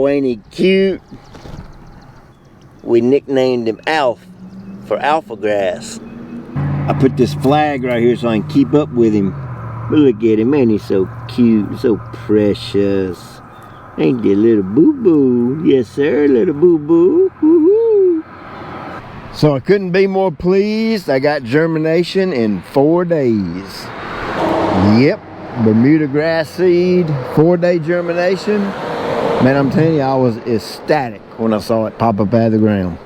Oh, ain't he cute? We nicknamed him Alf for alpha grass. I put this flag right here so I can keep up with him. But look at him, man, he's so cute, so precious. Ain't that little boo-boo? Yes, sir, little boo-boo. Woo-hoo. So I couldn't be more pleased. I got germination in 4 days. Yep, Bermuda grass seed, 4-day germination. Man, I'm telling you, I was ecstatic when I saw it pop up out of the ground.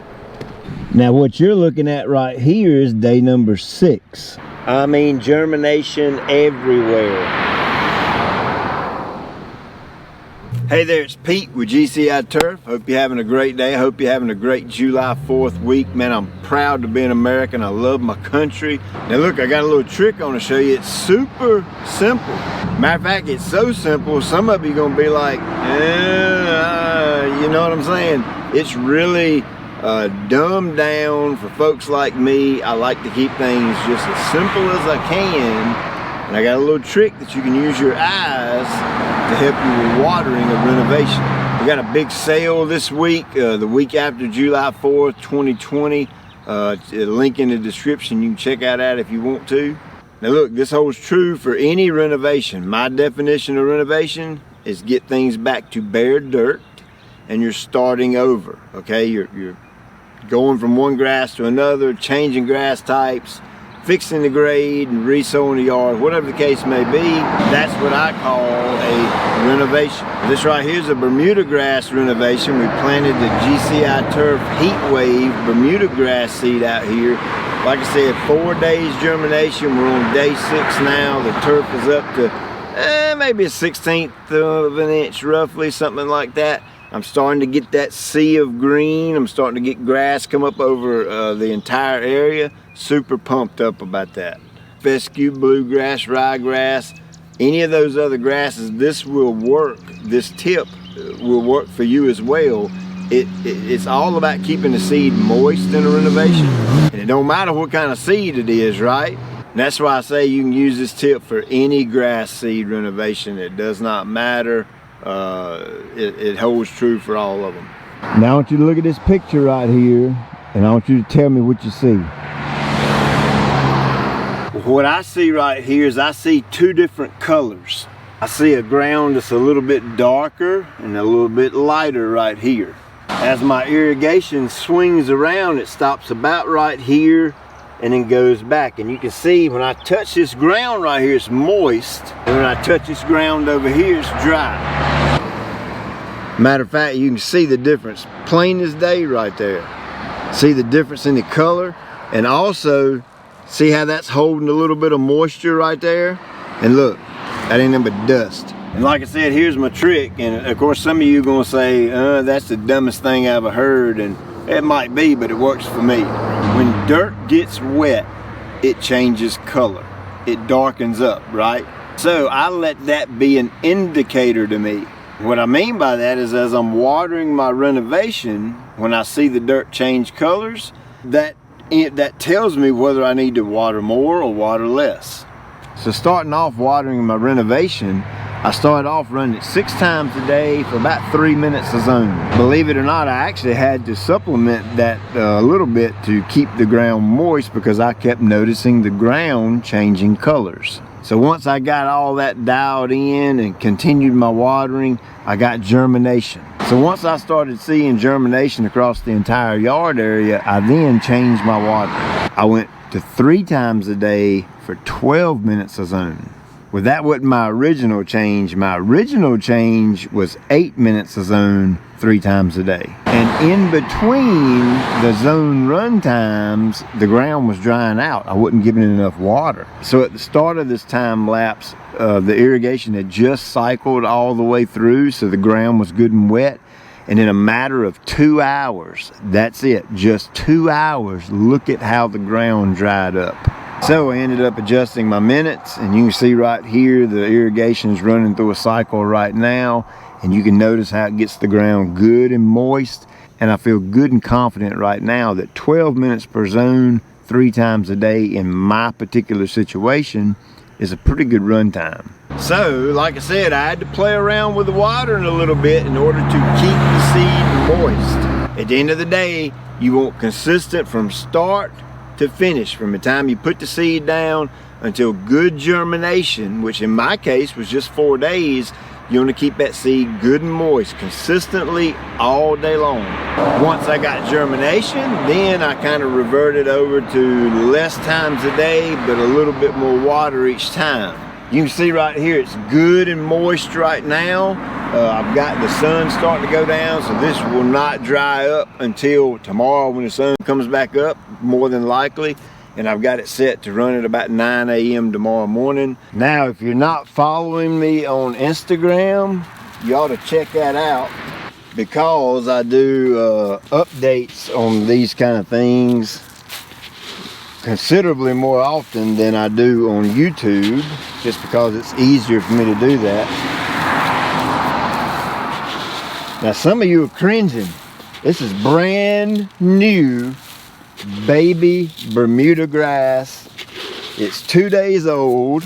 Now what you're looking at right here is day number 6. I mean, germination everywhere. Hey there, it's Pete with GCI Turf. Hope you're having a great day. I hope you're having a great July 4th week. Man, I'm proud to be an American. I love my country. Now look, I got a little trick I want to show you. It's super simple. Matter of fact, it's so simple, some of you are going to be like, you know what I'm saying? It's really dumbed down for folks like me. I like to keep things just as simple as I can. And I got a little trick that you can use your eyes to help you with watering a renovation. We got a big sale this week, the week after July 4th, 2020. Link in the description. You can check out that if you want to. Now look, this holds true for any renovation. My definition of renovation is get things back to bare dirt and you're starting over, okay? You're going from one grass to another, changing grass types, fixing the grade and re-sowing the yard, whatever the case may be. That's what I call a renovation. This right here is a Bermuda grass renovation. We planted the GCI Turf Heat Wave Bermuda grass seed out here. Like I said, 4 days germination. We're on day 6 now. The turf is up to maybe a 1/16 of an inch roughly, something like that. I'm starting to get that sea of green. I'm starting to get grass come up over the entire area. Super pumped up about that. Fescue, bluegrass, ryegrass, any of those other grasses, this will work. This tip will work for you as well. It's all about keeping the seed moist in a renovation. And it don't matter what kind of seed it is, right? And that's why I say you can use this tip for any grass seed renovation. It does not matter. It holds true for all of them. Now I want you to look at this picture right here, and I want you to tell me what you see. What I see right here is I see 2 different colors. I see a ground that's a little bit darker and a little bit lighter right here. As my irrigation swings around, it stops about right here and then goes back. And you can see when I touch this ground right here, it's moist. And when I touch this ground over here, it's dry. Matter of fact, you can see the difference. Plain as day right there. See the difference in the color? And also, see how that's holding a little bit of moisture right there? And look, that ain't nothing but dust. And like I said, here's my trick. And of course, some of you are gonna say, that's the dumbest thing I've ever heard. And it might be, but it works for me. When dirt gets wet, it changes color. It darkens up, right? So I let that be an indicator to me. What I mean by that is as I'm watering my renovation, when I see the dirt change colors, that tells me whether I need to water more or water less. So starting off watering my renovation, I started off running it 6 times a day for about 3 minutes a zone. Believe it or not, I actually had to supplement that a little bit to keep the ground moist because I kept noticing the ground changing colors. So once I got all that dialed in and continued my watering, I got germination. So once I started seeing germination across the entire yard area, I then changed my water. I went to 3 times a day for 12 minutes a zone. Well, that wasn't my original change. My original change was 8 minutes a zone, 3 times a day. And in between the zone run times, the ground was drying out. I wasn't giving it enough water. So at the start of this time lapse, the irrigation had just cycled all the way through, so the ground was good and wet. And in a matter of 2 hours, that's it, just 2 hours, look at how the ground dried up. So I ended up adjusting my minutes, and you can see right here the irrigation is running through a cycle right now, and you can notice how it gets the ground good and moist. And I feel good and confident right now that 12 minutes per zone 3 times a day in my particular situation is a pretty good run time. So, like I said, I had to play around with the watering a little bit in order to keep the seed moist. At the end of the day, you want consistent from start to finish, from the time you put the seed down until good germination, which in my case was just 4 days. You want to keep that seed good and moist consistently all day long. Once I got germination, then I kind of reverted over to less times a day, but a little bit more water each time. You can see right here, it's good and moist right now. I've got the sun starting to go down, so this will not dry up until tomorrow when the sun comes back up, more than likely. And I've got it set to run at about 9 a.m. tomorrow morning. Now, if you're not following me on Instagram, you ought to check that out, because I do updates on these kind of things considerably more often than I do on YouTube, just because it's easier for me to do that. Now, some of you are cringing. This is brand new baby Bermuda grass. It's 2 days old.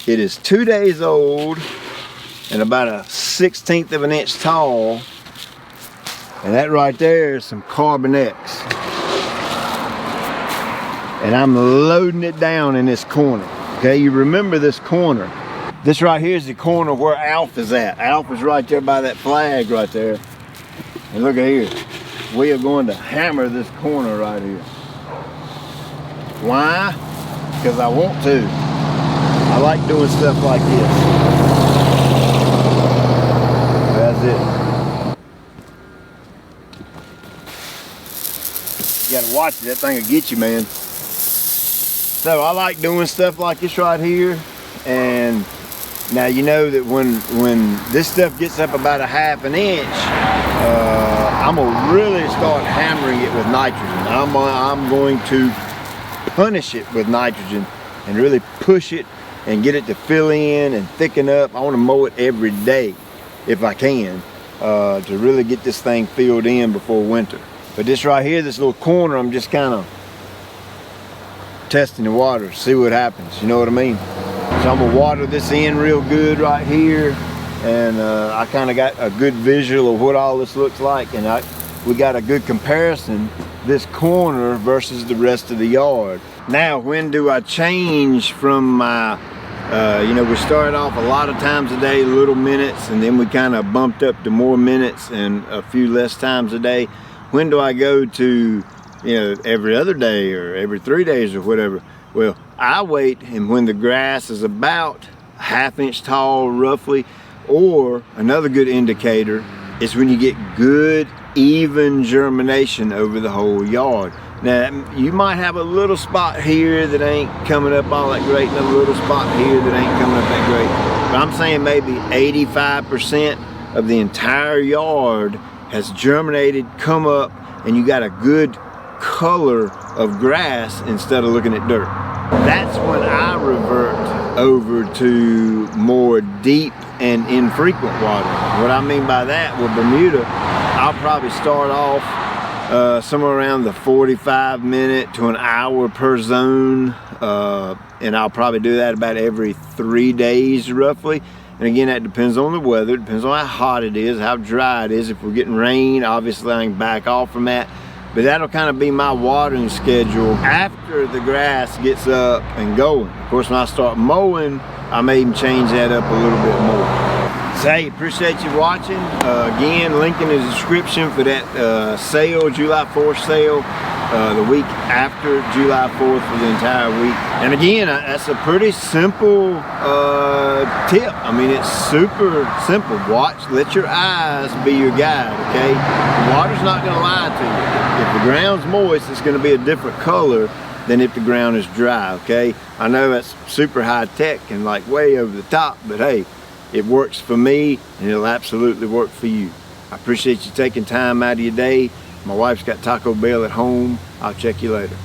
It is 2 days old and about a 1/16 of an inch tall. And that right there is some Carbon X. And I'm loading it down in this corner. Okay, you remember this corner. This right here is the corner where Alf is at. Alf is right there by that flag right there. And look at here. We are going to hammer this corner right here. Why? Because I want to. I like doing stuff like this. That's it. You gotta watch it, that thing will get you, man. So I like doing stuff like this right here. And now you know that when this stuff gets up about a ½ inch, I'm gonna really start hammering it with nitrogen. I'm going to punish it with nitrogen and really push it and get it to fill in and thicken up. I want to mow it every day if I can, to really get this thing filled in before winter. But this right here, this little corner, I'm just kind of testing the water, see what happens, you know what I mean? So I'm gonna water this in real good right here, and I kind of got a good visual of what all this looks like, and we got a good comparison, this corner versus the rest of the yard. Now, when do I change from my, we started off a lot of times a day, little minutes, and then we kind of bumped up to more minutes and a few less times a day. When do I go to, every other day or every 3 days or whatever? Well, I wait, and when the grass is about a ½ inch tall roughly, or another good indicator is when you get good even germination over the whole yard. Now, you might have a little spot here that ain't coming up all that great, and a little spot here that ain't coming up that great. But I'm saying maybe 85% of the entire yard has germinated, come up, and you got a good color of grass instead of looking at dirt. That's when I revert over to more deep and infrequent watering. What I mean by that, with Bermuda, I'll probably start off somewhere around the 45-minute to an hour per zone, and I'll probably do that about every 3 days roughly. And again, that depends on the weather, depends on how hot it is, how dry it is. If we're getting rain, obviously I can back off from that. But that'll kind of be my watering schedule after the grass gets up and going. Of course, when I start mowing, I may even change that up a little bit more. So, hey, appreciate you watching. Again, link in the description for that sale, July 4th sale, the week after July 4th for the entire week. And again, that's a pretty simple tip. I mean, it's super simple. Let your eyes be your guide, okay? The water's not gonna lie to you. If the ground's moist, it's gonna be a different color than if the ground is dry, okay? I know that's super high tech and like way over the top, but hey, it works for me, and it'll absolutely work for you. I appreciate you taking time out of your day. My wife's got Taco Bell at home. I'll check you later.